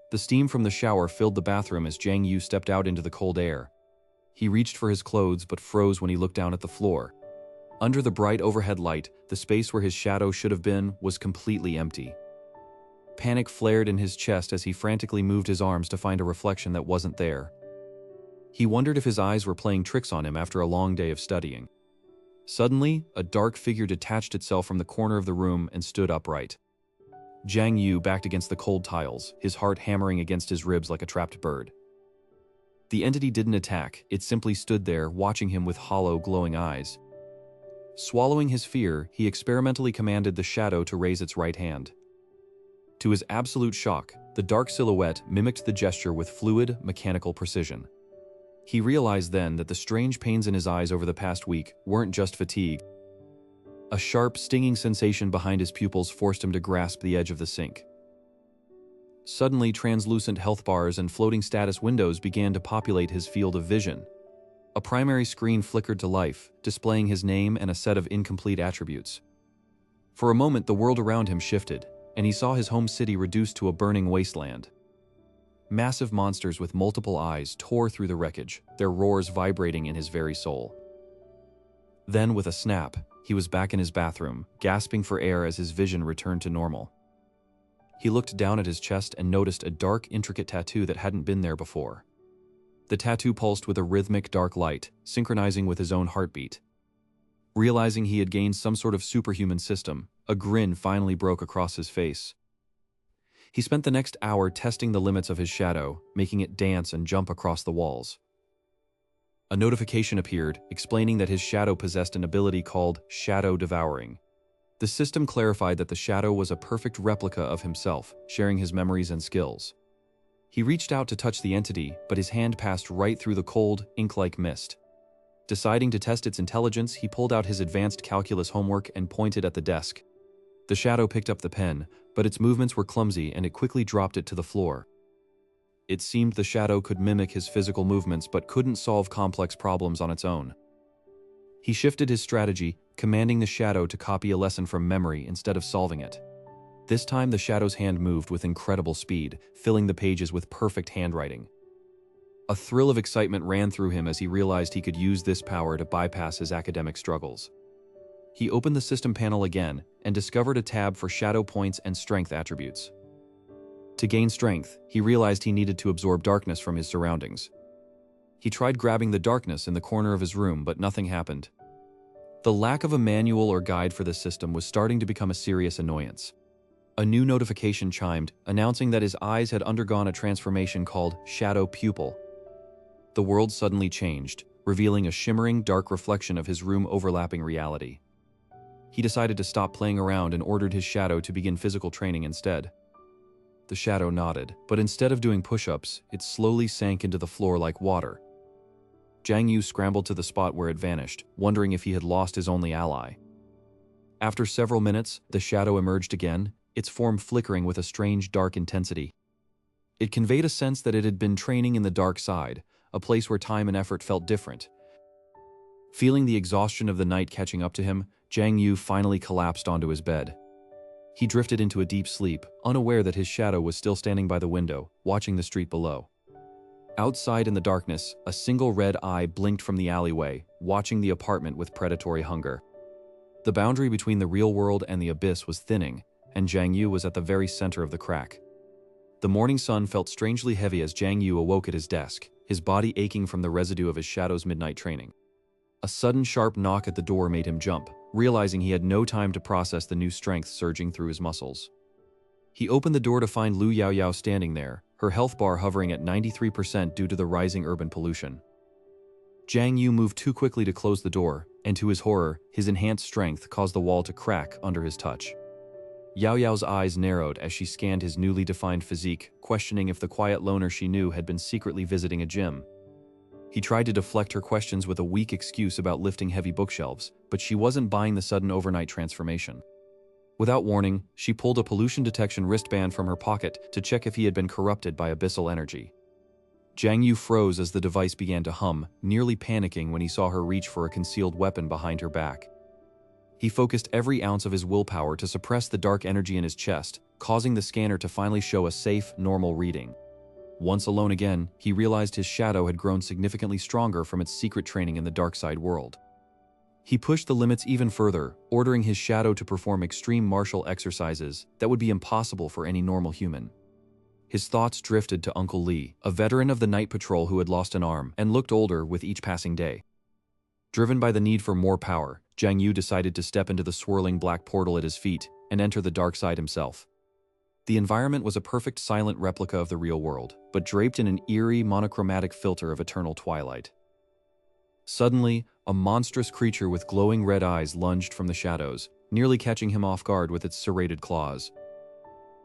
The steam from the shower filled the bathroom as Jiang Yu stepped out into the cold air. He reached for his clothes but froze when he looked down at the floor. Under the bright overhead light, the space where his shadow should have been was completely empty. Panic flared in his chest as he frantically moved his arms to find a reflection that wasn't there. He wondered if his eyes were playing tricks on him after a long day of studying. Suddenly, a dark figure detached itself from the corner of the room and stood upright. Jiang Yu backed against the cold tiles, his heart hammering against his ribs like a trapped bird. The entity didn't attack, it simply stood there, watching him with hollow, glowing eyes. Swallowing his fear, he experimentally commanded the shadow to raise its right hand. To his absolute shock, the dark silhouette mimicked the gesture with fluid, mechanical precision. He realized then that the strange pains in his eyes over the past week weren't just fatigue. A sharp, stinging sensation behind his pupils forced him to grasp the edge of the sink. Suddenly, translucent health bars and floating status windows began to populate his field of vision. A primary screen flickered to life, displaying his name and a set of incomplete attributes. For a moment, the world around him shifted, and he saw his home city reduced to a burning wasteland. Massive monsters with multiple eyes tore through the wreckage, their roars vibrating in his very soul. Then, with a snap, he was back in his bathroom, gasping for air as his vision returned to normal. He looked down at his chest and noticed a dark, intricate tattoo that hadn't been there before. The tattoo pulsed with a rhythmic dark light, synchronizing with his own heartbeat. Realizing he had gained some sort of superhuman system, a grin finally broke across his face. He spent the next hour testing the limits of his shadow, making it dance and jump across the walls. A notification appeared, explaining that his shadow possessed an ability called Shadow Devouring. The system clarified that the shadow was a perfect replica of himself, sharing his memories and skills. He reached out to touch the entity, but his hand passed right through the cold, ink-like mist. Deciding to test its intelligence, he pulled out his advanced calculus homework and pointed at the desk. The shadow picked up the pen, but its movements were clumsy and it quickly dropped it to the floor. It seemed the shadow could mimic his physical movements but couldn't solve complex problems on its own. He shifted his strategy, commanding the shadow to copy a lesson from memory instead of solving it. This time the shadow's hand moved with incredible speed, filling the pages with perfect handwriting. A thrill of excitement ran through him as he realized he could use this power to bypass his academic struggles. He opened the system panel again and discovered a tab for shadow points and strength attributes. To gain strength, he realized he needed to absorb darkness from his surroundings. He tried grabbing the darkness in the corner of his room, but nothing happened. The lack of a manual or guide for the system was starting to become a serious annoyance. A new notification chimed, announcing that his eyes had undergone a transformation called Shadow Pupil. The world suddenly changed, revealing a shimmering, dark reflection of his room overlapping reality. He decided to stop playing around and ordered his shadow to begin physical training instead. The shadow nodded, but instead of doing push-ups, it slowly sank into the floor like water. Jiang Yu scrambled to the spot where it vanished, wondering if he had lost his only ally. After several minutes, the shadow emerged again, its form flickering with a strange dark intensity. It conveyed a sense that it had been training in the dark side, a place where time and effort felt different. Feeling the exhaustion of the night catching up to him, Jiang Yu finally collapsed onto his bed. He drifted into a deep sleep, unaware that his shadow was still standing by the window, watching the street below. Outside in the darkness, a single red eye blinked from the alleyway, watching the apartment with predatory hunger. The boundary between the real world and the abyss was thinning, and Jiang Yu was at the very center of the crack. The morning sun felt strangely heavy as Jiang Yu awoke at his desk, his body aching from the residue of his shadow's midnight training. A sudden sharp knock at the door made him jump, realizing he had no time to process the new strength surging through his muscles. He opened the door to find Lu Yaoyao standing there, her health bar hovering at 93% due to the rising urban pollution. Jiang Yu moved too quickly to close the door, and to his horror, his enhanced strength caused the wall to crack under his touch. Yao Yao's eyes narrowed as she scanned his newly defined physique, questioning if the quiet loner she knew had been secretly visiting a gym. He tried to deflect her questions with a weak excuse about lifting heavy bookshelves, but she wasn't buying the sudden overnight transformation. Without warning, she pulled a pollution detection wristband from her pocket to check if he had been corrupted by abyssal energy. Jiang Yu froze as the device began to hum, nearly panicking when he saw her reach for a concealed weapon behind her back. He focused every ounce of his willpower to suppress the dark energy in his chest, causing the scanner to finally show a safe, normal reading. Once alone again, he realized his shadow had grown significantly stronger from its secret training in the dark side world. He pushed the limits even further, ordering his shadow to perform extreme martial exercises that would be impossible for any normal human. His thoughts drifted to Uncle Lee, a veteran of the night patrol who had lost an arm and looked older with each passing day. Driven by the need for more power, Jiang Yu decided to step into the swirling black portal at his feet and enter the dark side himself. The environment was a perfect silent replica of the real world, but draped in an eerie, monochromatic filter of eternal twilight. Suddenly, a monstrous creature with glowing red eyes lunged from the shadows, nearly catching him off guard with its serrated claws.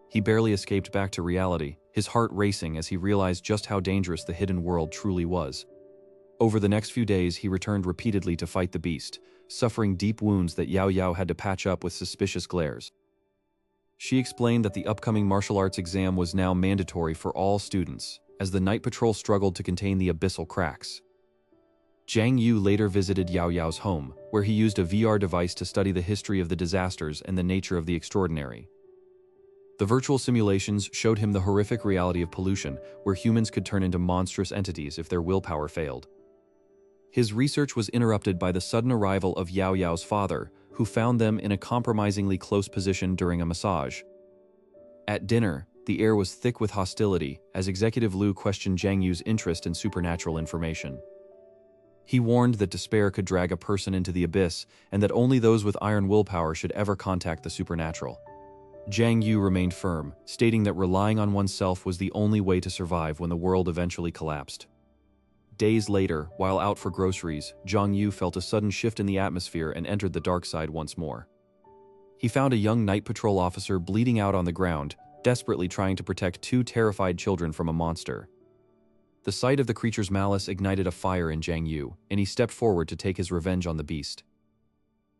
He barely escaped back to reality, his heart racing as he realized just how dangerous the hidden world truly was. Over the next few days, he returned repeatedly to fight the beast, suffering deep wounds that Yao Yao had to patch up with suspicious glares. She explained that the upcoming martial arts exam was now mandatory for all students, as the night patrol struggled to contain the abyssal cracks. Jiang Yu later visited Yao Yao's home, where he used a VR device to study the history of the disasters and the nature of the extraordinary. The virtual simulations showed him the horrific reality of pollution, where humans could turn into monstrous entities if their willpower failed. His research was interrupted by the sudden arrival of Yao Yao's father, who found them in a compromisingly close position during a massage. At dinner, the air was thick with hostility as Executive Liu questioned Jiang Yu's interest in supernatural information. He warned that despair could drag a person into the abyss and that only those with iron willpower should ever contact the supernatural. Jiang Yu remained firm, stating that relying on oneself was the only way to survive when the world eventually collapsed. Days later, while out for groceries, Jiang Yu felt a sudden shift in the atmosphere and entered the dark side once more. He found a young night patrol officer bleeding out on the ground, desperately trying to protect two terrified children from a monster. The sight of the creature's malice ignited a fire in Jiang Yu, and he stepped forward to take his revenge on the beast.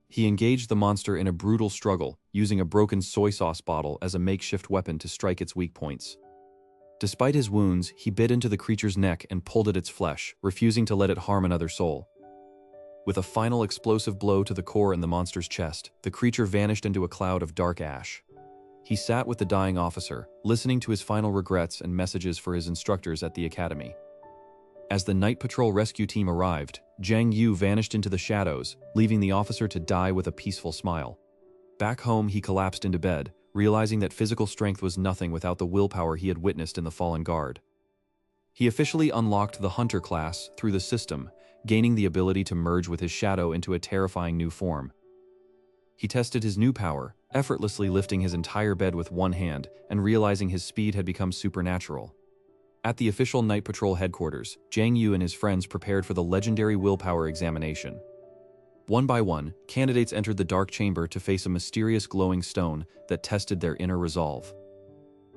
He engaged the monster in a brutal struggle, using a broken soy sauce bottle as a makeshift weapon to strike its weak points. Despite his wounds, he bit into the creature's neck and pulled at its flesh, refusing to let it harm another soul. With a final explosive blow to the core in the monster's chest, the creature vanished into a cloud of dark ash. He sat with the dying officer, listening to his final regrets and messages for his instructors at the academy. As the night patrol rescue team arrived, Jiang Yu vanished into the shadows, leaving the officer to die with a peaceful smile. Back home, he collapsed into bed, realizing that physical strength was nothing without the willpower he had witnessed in the fallen guard. He officially unlocked the Hunter class through the system, gaining the ability to merge with his shadow into a terrifying new form. He tested his new power, effortlessly lifting his entire bed with one hand and realizing his speed had become supernatural. At the official Night Patrol headquarters, Jiang Yu and his friends prepared for the legendary willpower examination. One by one, candidates entered the dark chamber to face a mysterious glowing stone that tested their inner resolve.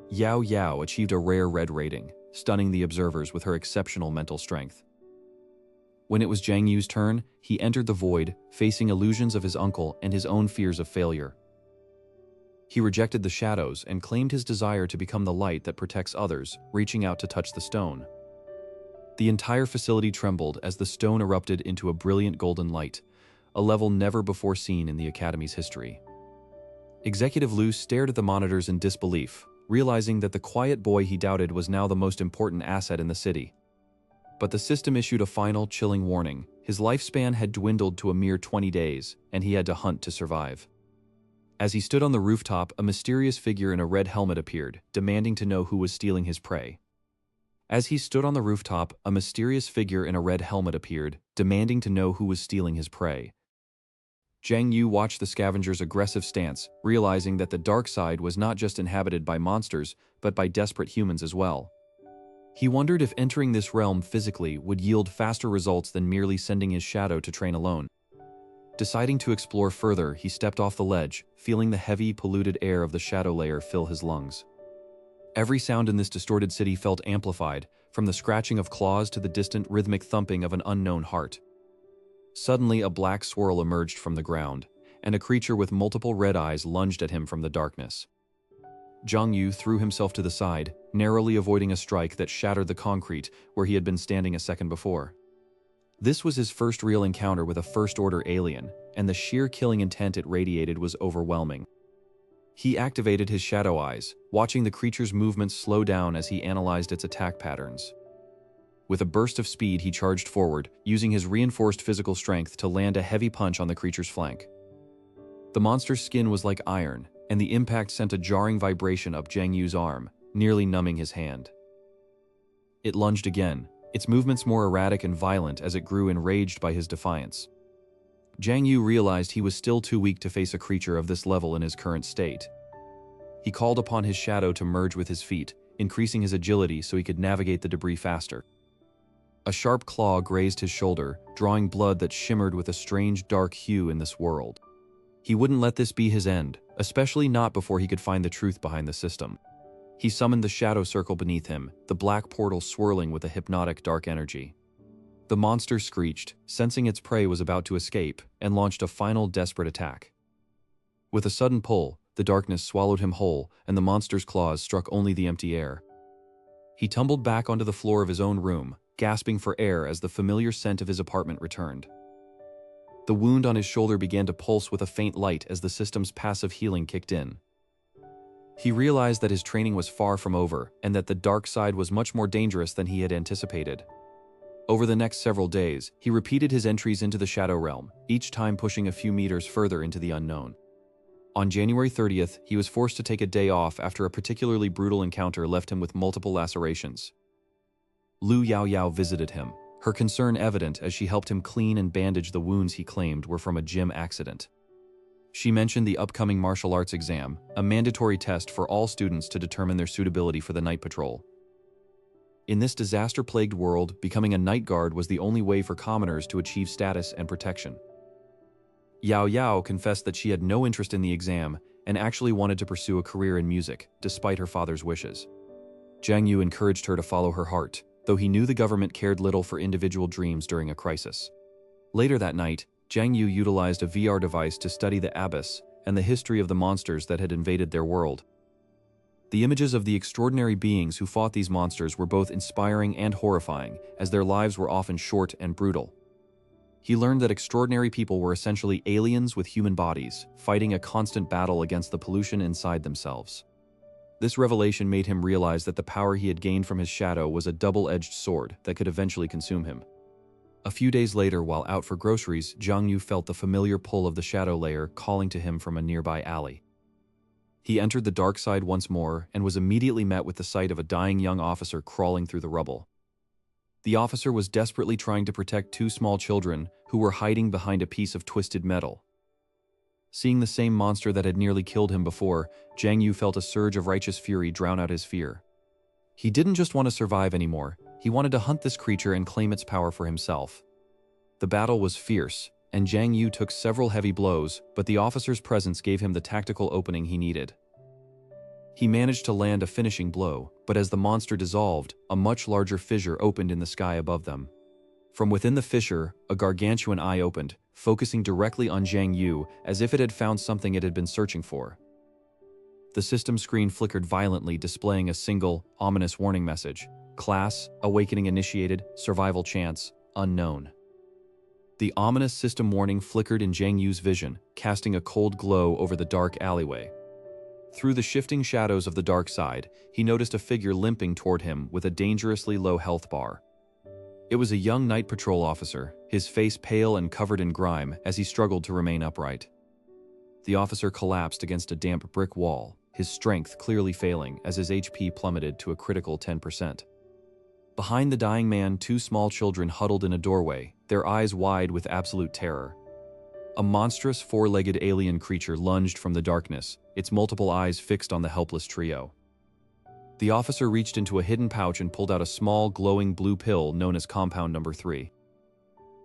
Yao Yao achieved a rare red rating, stunning the observers with her exceptional mental strength. When it was Jiang Yu's turn, he entered the void, facing illusions of his uncle and his own fears of failure. He rejected the shadows and claimed his desire to become the light that protects others, reaching out to touch the stone. The entire facility trembled as the stone erupted into a brilliant golden light, a level never before seen in the Academy's history. Executive Liu stared at the monitors in disbelief, realizing that the quiet boy he doubted was now the most important asset in the city. But the system issued a final, chilling warning. His lifespan had dwindled to a mere 20 days, and he had to hunt to survive. As he stood on the rooftop, a mysterious figure in a red helmet appeared, demanding to know who was stealing his prey. As he stood on the rooftop, a mysterious figure in a red helmet appeared, demanding to know who was stealing his prey. Jiang Yu watched the scavenger's aggressive stance, realizing that the dark side was not just inhabited by monsters, but by desperate humans as well. He wondered if entering this realm physically would yield faster results than merely sending his shadow to train alone. Deciding to explore further, he stepped off the ledge, feeling the heavy, polluted air of the shadow layer fill his lungs. Every sound in this distorted city felt amplified, from the scratching of claws to the distant rhythmic thumping of an unknown heart. Suddenly, a black swirl emerged from the ground, and a creature with multiple red eyes lunged at him from the darkness. Jiang Yu threw himself to the side, narrowly avoiding a strike that shattered the concrete where he had been standing a second before. This was his first real encounter with a first-order alien, and the sheer killing intent it radiated was overwhelming. He activated his shadow eyes, watching the creature's movements slow down as he analyzed its attack patterns. With a burst of speed, he charged forward, using his reinforced physical strength to land a heavy punch on the creature's flank. The monster's skin was like iron, and the impact sent a jarring vibration up Zhang Yu's arm, nearly numbing his hand. It lunged again, its movements more erratic and violent as it grew enraged by his defiance. Zhang Yu realized he was still too weak to face a creature of this level in his current state. He called upon his shadow to merge with his feet, increasing his agility so he could navigate the debris faster. A sharp claw grazed his shoulder, drawing blood that shimmered with a strange dark hue in this world. He wouldn't let this be his end, especially not before he could find the truth behind the system. He summoned the shadow circle beneath him, the black portal swirling with a hypnotic dark energy. The monster screeched, sensing its prey was about to escape, and launched a final desperate attack. With a sudden pull, the darkness swallowed him whole, and the monster's claws struck only the empty air. He tumbled back onto the floor of his own room, gasping for air as the familiar scent of his apartment returned. The wound on his shoulder began to pulse with a faint light as the system's passive healing kicked in. He realized that his training was far from over, and that the dark side was much more dangerous than he had anticipated. Over the next several days, he repeated his entries into the Shadow Realm, each time pushing a few meters further into the unknown. On January 30th, he was forced to take a day off after a particularly brutal encounter left him with multiple lacerations. Lu Yaoyao visited him, her concern evident as she helped him clean and bandage the wounds he claimed were from a gym accident. She mentioned the upcoming martial arts exam, a mandatory test for all students to determine their suitability for the night patrol. In this disaster-plagued world, becoming a night guard was the only way for commoners to achieve status and protection. Yao Yao confessed that she had no interest in the exam and actually wanted to pursue a career in music, despite her father's wishes. Zhang Yu encouraged her to follow her heart, though he knew the government cared little for individual dreams during a crisis. Later that night, Zhang Yu utilized a VR device to study the abyss and the history of the monsters that had invaded their world. The images of the extraordinary beings who fought these monsters were both inspiring and horrifying, as their lives were often short and brutal. He learned that extraordinary people were essentially aliens with human bodies, fighting a constant battle against the pollution inside themselves. This revelation made him realize that the power he had gained from his shadow was a double-edged sword that could eventually consume him. A few days later, while out for groceries, Zhang Yu felt the familiar pull of the shadow layer calling to him from a nearby alley. He entered the dark side once more and was immediately met with the sight of a dying young officer crawling through the rubble. The officer was desperately trying to protect two small children who were hiding behind a piece of twisted metal. Seeing the same monster that had nearly killed him before, Zhang Yu felt a surge of righteous fury drown out his fear. He didn't just want to survive anymore, he wanted to hunt this creature and claim its power for himself. The battle was fierce, and Zhang Yu took several heavy blows, but the officer's presence gave him the tactical opening he needed. He managed to land a finishing blow, but as the monster dissolved, a much larger fissure opened in the sky above them. From within the fissure, a gargantuan eye opened, focusing directly on Zhang Yu as if it had found something it had been searching for. The system screen flickered violently, displaying a single, ominous warning message: Class, Awakening Initiated, Survival Chance, Unknown. The ominous system warning flickered in Zhang Yu's vision, casting a cold glow over the dark alleyway. Through the shifting shadows of the dark side, he noticed a figure limping toward him with a dangerously low health bar. It was a young night patrol officer, his face pale and covered in grime as he struggled to remain upright. The officer collapsed against a damp brick wall, his strength clearly failing as his HP plummeted to a critical 10%. Behind the dying man, two small children huddled in a doorway, their eyes wide with absolute terror. A monstrous four-legged alien creature lunged from the darkness, its multiple eyes fixed on the helpless trio. The officer reached into a hidden pouch and pulled out a small, glowing blue pill known as Compound Number 3.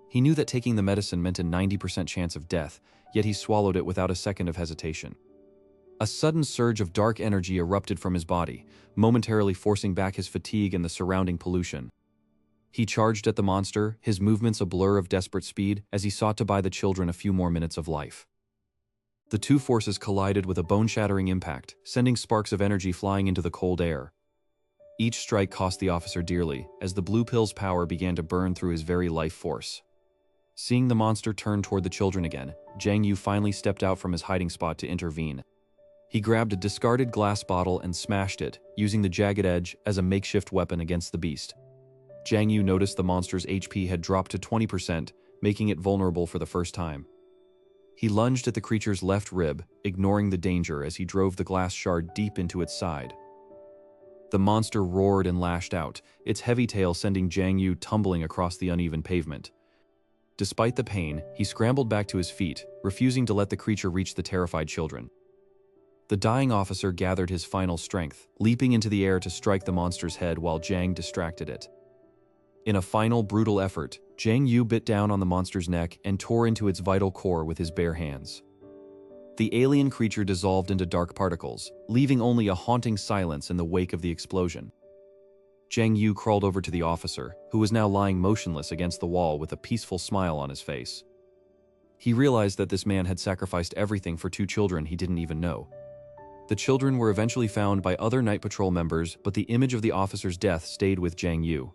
He knew that taking the medicine meant a 90% chance of death, yet he swallowed it without a second of hesitation. A sudden surge of dark energy erupted from his body, momentarily forcing back his fatigue and the surrounding pollution. He charged at the monster, his movements a blur of desperate speed as he sought to buy the children a few more minutes of life. The two forces collided with a bone-shattering impact, sending sparks of energy flying into the cold air. Each strike cost the officer dearly, as the blue pill's power began to burn through his very life force. Seeing the monster turn toward the children again, Jiang Yu finally stepped out from his hiding spot to intervene. He grabbed a discarded glass bottle and smashed it, using the jagged edge as a makeshift weapon against the beast. Jiang Yu noticed the monster's HP had dropped to 20%, making it vulnerable for the first time. He lunged at the creature's left rib, ignoring the danger as he drove the glass shard deep into its side. The monster roared and lashed out, its heavy tail sending Jiang Yu tumbling across the uneven pavement. Despite the pain, he scrambled back to his feet, refusing to let the creature reach the terrified children. The dying officer gathered his final strength, leaping into the air to strike the monster's head while Jiang distracted it. In a final brutal effort, Jiang Yu bit down on the monster's neck and tore into its vital core with his bare hands. The alien creature dissolved into dark particles, leaving only a haunting silence in the wake of the explosion. Jiang Yu crawled over to the officer, who was now lying motionless against the wall with a peaceful smile on his face. He realized that this man had sacrificed everything for two children he didn't even know. The children were eventually found by other Night Patrol members, but the image of the officer's death stayed with Jiang Yu.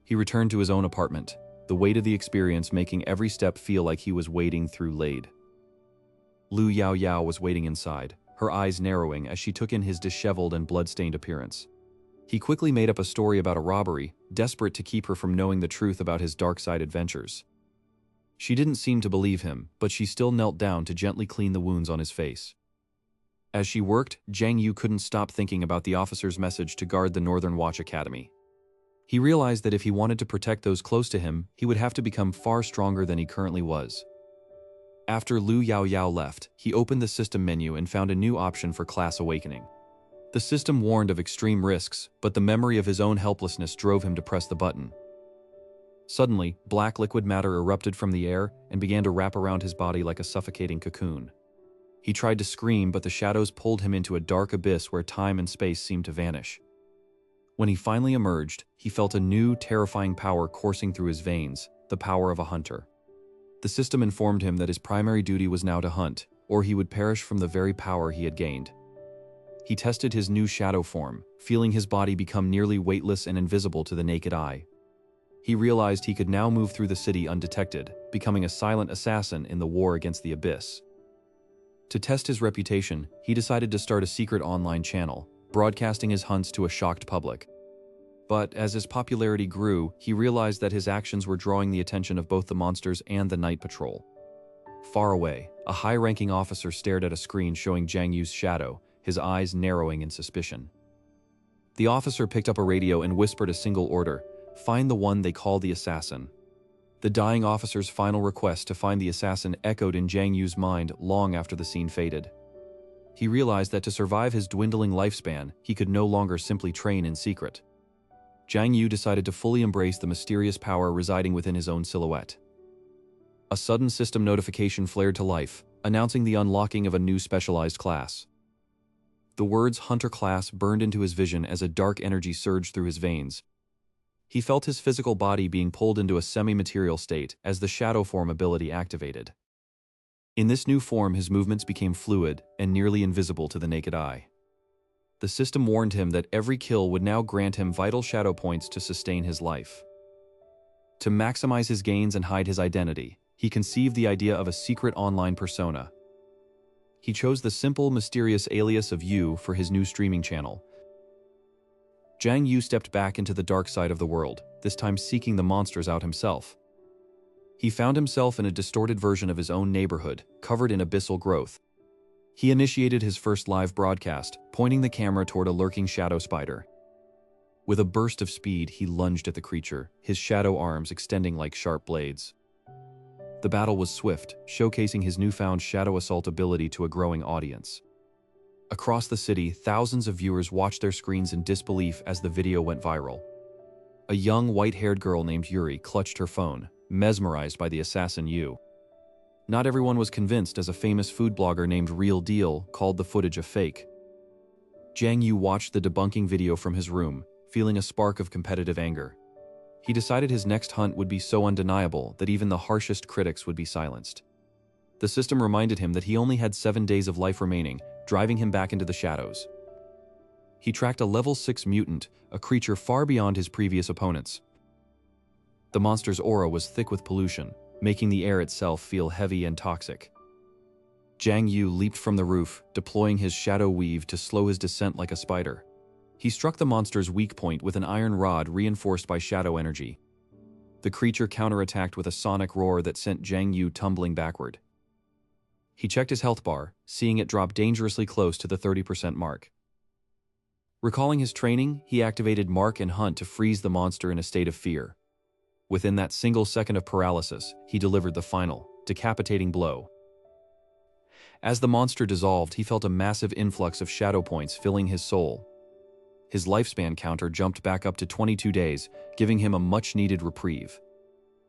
He returned to his own apartment, the weight of the experience making every step feel like he was wading through lead. Lu Yao Yao was waiting inside, her eyes narrowing as she took in his disheveled and blood-stained appearance. He quickly made up a story about a robbery, desperate to keep her from knowing the truth about his dark-side adventures. She didn't seem to believe him, but she still knelt down to gently clean the wounds on his face. As she worked, Jiang Yu couldn't stop thinking about the officer's message to guard the Northern Watch Academy. He realized that if he wanted to protect those close to him, he would have to become far stronger than he currently was. After Lu Yao Yao left, he opened the system menu and found a new option for class awakening. The system warned of extreme risks, but the memory of his own helplessness drove him to press the button. Suddenly, black liquid matter erupted from the air and began to wrap around his body like a suffocating cocoon. He tried to scream, but the shadows pulled him into a dark abyss where time and space seemed to vanish. When he finally emerged, he felt a new, terrifying power coursing through his veins, the power of a hunter. The system informed him that his primary duty was now to hunt, or he would perish from the very power he had gained. He tested his new shadow form, feeling his body become nearly weightless and invisible to the naked eye. He realized he could now move through the city undetected, becoming a silent assassin in the war against the abyss. To test his reputation, he decided to start a secret online channel, broadcasting his hunts to a shocked public. But as his popularity grew, he realized that his actions were drawing the attention of both the monsters and the Night Patrol. Far away, a high-ranking officer stared at a screen showing Jiang Yu's shadow, his eyes narrowing in suspicion. The officer picked up a radio and whispered a single order: "Find the one they call the assassin." The dying officer's final request to find the assassin echoed in Jiang Yu's mind long after the scene faded. He realized that to survive his dwindling lifespan, he could no longer simply train in secret. Jiang Yu decided to fully embrace the mysterious power residing within his own silhouette. A sudden system notification flared to life, announcing the unlocking of a new specialized class. The words Hunter Class burned into his vision as a dark energy surged through his veins. He felt his physical body being pulled into a semi-material state as the Shadow Form ability activated. In this new form, his movements became fluid and nearly invisible to the naked eye. The system warned him that every kill would now grant him vital shadow points to sustain his life. To maximize his gains and hide his identity, he conceived the idea of a secret online persona. He chose the simple, mysterious alias of Yu for his new streaming channel. Jiang Yu stepped back into the dark side of the world, this time seeking the monsters out himself. He found himself in a distorted version of his own neighborhood, covered in abyssal growth. He initiated his first live broadcast, pointing the camera toward a lurking shadow spider. With a burst of speed, he lunged at the creature, his shadow arms extending like sharp blades. The battle was swift, showcasing his newfound shadow assault ability to a growing audience. Across the city, thousands of viewers watched their screens in disbelief as the video went viral. A young, white-haired girl named Yuri clutched her phone, mesmerized by the assassin Yu. Not everyone was convinced, as a famous food blogger named Real Deal called the footage a fake. Jiang Yu watched the debunking video from his room, feeling a spark of competitive anger. He decided his next hunt would be so undeniable that even the harshest critics would be silenced. The system reminded him that he only had 7 days of life remaining, driving him back into the shadows. He tracked a level 6 mutant, a creature far beyond his previous opponents. The monster's aura was thick with pollution, making the air itself feel heavy and toxic. Jiang Yu leaped from the roof, deploying his shadow weave to slow his descent like a spider. He struck the monster's weak point with an iron rod reinforced by shadow energy. The creature counterattacked with a sonic roar that sent Jiang Yu tumbling backward. He checked his health bar, seeing it drop dangerously close to the 30% mark. Recalling his training, he activated Mark and Hunt to freeze the monster in a state of fear. Within that single second of paralysis, he delivered the final, decapitating blow. As the monster dissolved, he felt a massive influx of shadow points filling his soul. His lifespan counter jumped back up to 22 days, giving him a much-needed reprieve.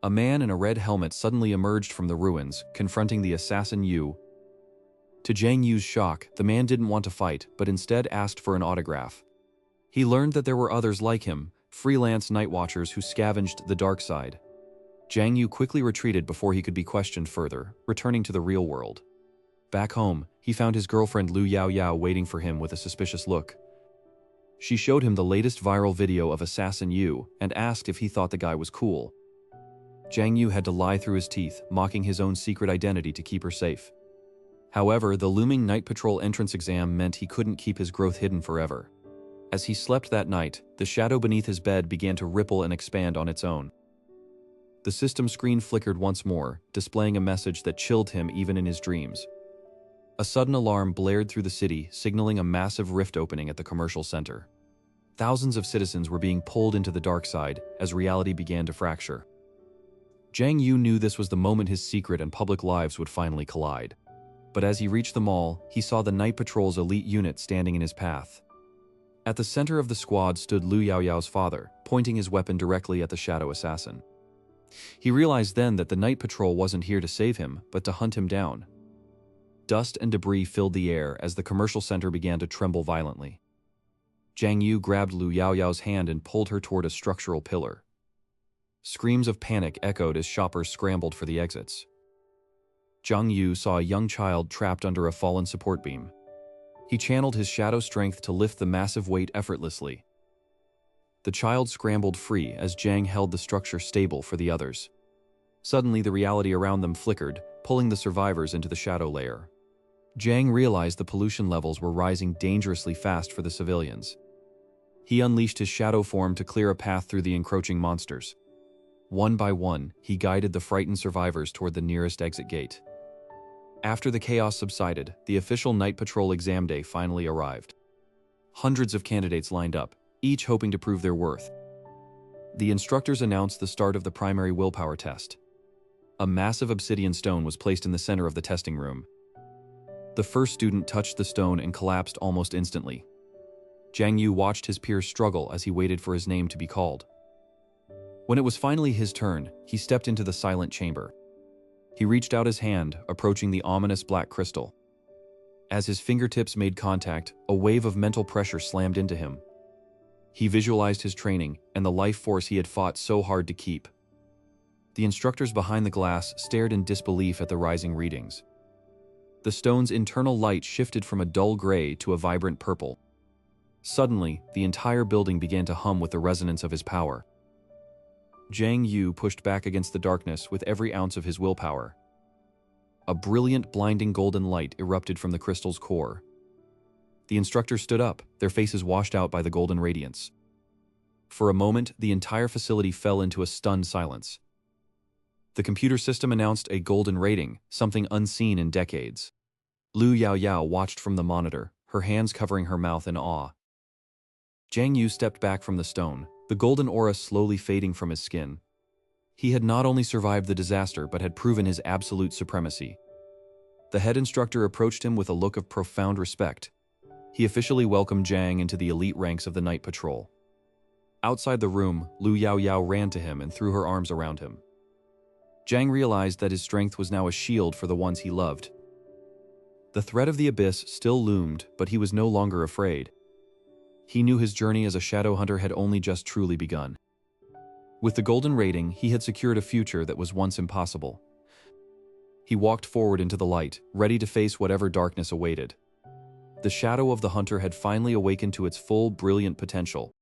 A man in a red helmet suddenly emerged from the ruins, confronting the assassin Yu. To Jiang Yu's shock, the man didn't want to fight, but instead asked for an autograph. He learned that there were others like him, freelance night watchers who scavenged the dark side. Jiang Yu quickly retreated before he could be questioned further, returning to the real world. Back home, he found his girlfriend Lu Yaoyao waiting for him with a suspicious look. She showed him the latest viral video of Assassin Yu and asked if he thought the guy was cool. Jiang Yu had to lie through his teeth, mocking his own secret identity to keep her safe. However, the looming night patrol entrance exam meant he couldn't keep his growth hidden forever. As he slept that night, the shadow beneath his bed began to ripple and expand on its own. The system screen flickered once more, displaying a message that chilled him even in his dreams. A sudden alarm blared through the city, signaling a massive rift opening at the commercial center. Thousands of citizens were being pulled into the dark side as reality began to fracture. Jiang Yu knew this was the moment his secret and public lives would finally collide. But as he reached the mall, he saw the Night Patrol's elite unit standing in his path. At the center of the squad stood Lu Yaoyao's father, pointing his weapon directly at the shadow assassin. He realized then that the Night Patrol wasn't here to save him, but to hunt him down. Dust and debris filled the air as the commercial center began to tremble violently. Jiang Yu grabbed Lu Yaoyao's hand and pulled her toward a structural pillar. Screams of panic echoed as shoppers scrambled for the exits. Jiang Yu saw a young child trapped under a fallen support beam. He channeled his shadow strength to lift the massive weight effortlessly. The child scrambled free as Jiang held the structure stable for the others. Suddenly, the reality around them flickered, pulling the survivors into the shadow layer. Jiang realized the pollution levels were rising dangerously fast for the civilians. He unleashed his shadow form to clear a path through the encroaching monsters. One by one, he guided the frightened survivors toward the nearest exit gate. After the chaos subsided, the official Night Patrol exam day finally arrived. Hundreds of candidates lined up, each hoping to prove their worth. The instructors announced the start of the primary willpower test. A massive obsidian stone was placed in the center of the testing room. The first student touched the stone and collapsed almost instantly. Jiang Yu watched his peers struggle as he waited for his name to be called. When it was finally his turn, he stepped into the silent chamber. He reached out his hand, approaching the ominous black crystal. As his fingertips made contact, a wave of mental pressure slammed into him. He visualized his training and the life force he had fought so hard to keep. The instructors behind the glass stared in disbelief at the rising readings. The stone's internal light shifted from a dull gray to a vibrant purple. Suddenly, the entire building began to hum with the resonance of his power. Jiang Yu pushed back against the darkness with every ounce of his willpower. A brilliant, blinding golden light erupted from the crystal's core. The instructors stood up, their faces washed out by the golden radiance. For a moment, the entire facility fell into a stunned silence. The computer system announced a golden rating, something unseen in decades. Lu Yaoyao watched from the monitor, her hands covering her mouth in awe. Jiang Yu stepped back from the stone, the golden aura slowly fading from his skin. He had not only survived the disaster but had proven his absolute supremacy. The head instructor approached him with a look of profound respect. He officially welcomed Jiang into the elite ranks of the Night Patrol. Outside the room, Lu Yaoyao ran to him and threw her arms around him. Jiang realized that his strength was now a shield for the ones he loved. The threat of the abyss still loomed, but he was no longer afraid. He knew his journey as a shadow hunter had only just truly begun. With the golden rating, he had secured a future that was once impossible. He walked forward into the light, ready to face whatever darkness awaited. The shadow of the hunter had finally awakened to its full, brilliant potential.